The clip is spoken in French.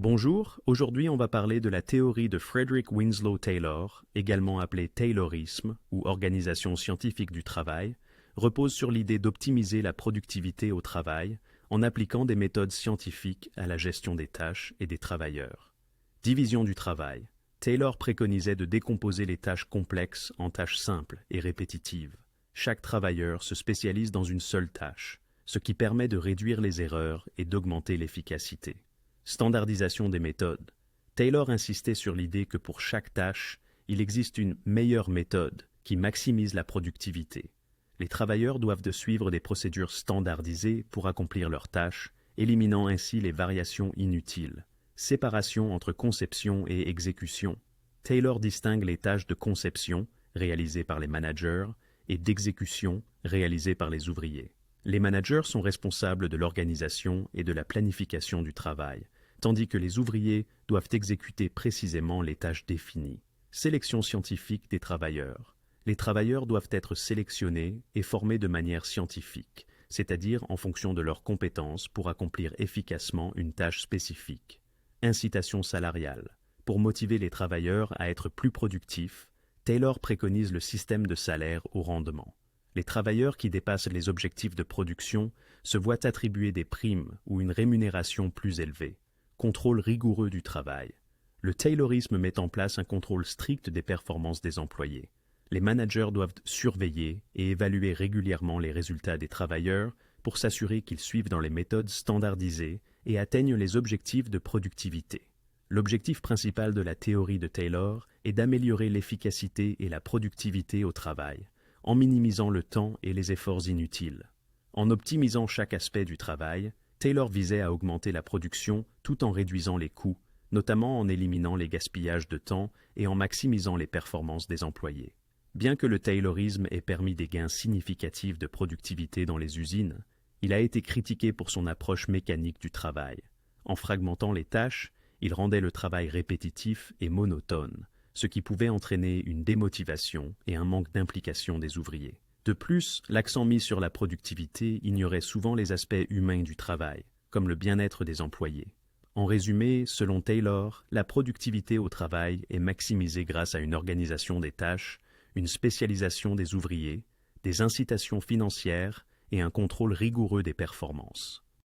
Bonjour, aujourd'hui on va parler de la théorie de Frederick Winslow Taylor, également appelée Taylorisme ou organisation scientifique du travail, repose sur l'idée d'optimiser la productivité au travail en appliquant des méthodes scientifiques à la gestion des tâches et des travailleurs. Division du travail. Taylor préconisait de décomposer les tâches complexes en tâches simples et répétitives. Chaque travailleur se spécialise dans une seule tâche, ce qui permet de réduire les erreurs et d'augmenter l'efficacité. Standardisation des méthodes. Taylor insistait sur l'idée que pour chaque tâche, il existe une meilleure méthode qui maximise la productivité. Les travailleurs doivent suivre des procédures standardisées pour accomplir leurs tâches, éliminant ainsi les variations inutiles. Séparation entre conception et exécution. Taylor distingue les tâches de conception, réalisées par les managers, et d'exécution, réalisées par les ouvriers. Les managers sont responsables de l'organisation et de la planification du travail, tandis que les ouvriers doivent exécuter précisément les tâches définies. Sélection scientifique des travailleurs. Les travailleurs doivent être sélectionnés et formés de manière scientifique, c'est-à-dire en fonction de leurs compétences pour accomplir efficacement une tâche spécifique. Incitation salariale. Pour motiver les travailleurs à être plus productifs, Taylor préconise le système de salaire au rendement. Les travailleurs qui dépassent les objectifs de production se voient attribuer des primes ou une rémunération plus élevée. Contrôle rigoureux du travail. Le Taylorisme met en place un contrôle strict des performances des employés. Les managers doivent surveiller et évaluer régulièrement les résultats des travailleurs pour s'assurer qu'ils suivent dans les méthodes standardisées et atteignent les objectifs de productivité. L'objectif principal de la théorie de Taylor est d'améliorer l'efficacité et la productivité au travail, en minimisant le temps et les efforts inutiles. En optimisant chaque aspect du travail, Taylor visait à augmenter la production tout en réduisant les coûts, notamment en éliminant les gaspillages de temps et en maximisant les performances des employés. Bien que le Taylorisme ait permis des gains significatifs de productivité dans les usines, il a été critiqué pour son approche mécanique du travail. En fragmentant les tâches, il rendait le travail répétitif et monotone, ce qui pouvait entraîner une démotivation et un manque d'implication des ouvriers. De plus, l'accent mis sur la productivité ignorait souvent les aspects humains du travail, comme le bien-être des employés. En résumé, selon Taylor, la productivité au travail est maximisée grâce à une organisation des tâches, une spécialisation des ouvriers, des incitations financières et un contrôle rigoureux des performances.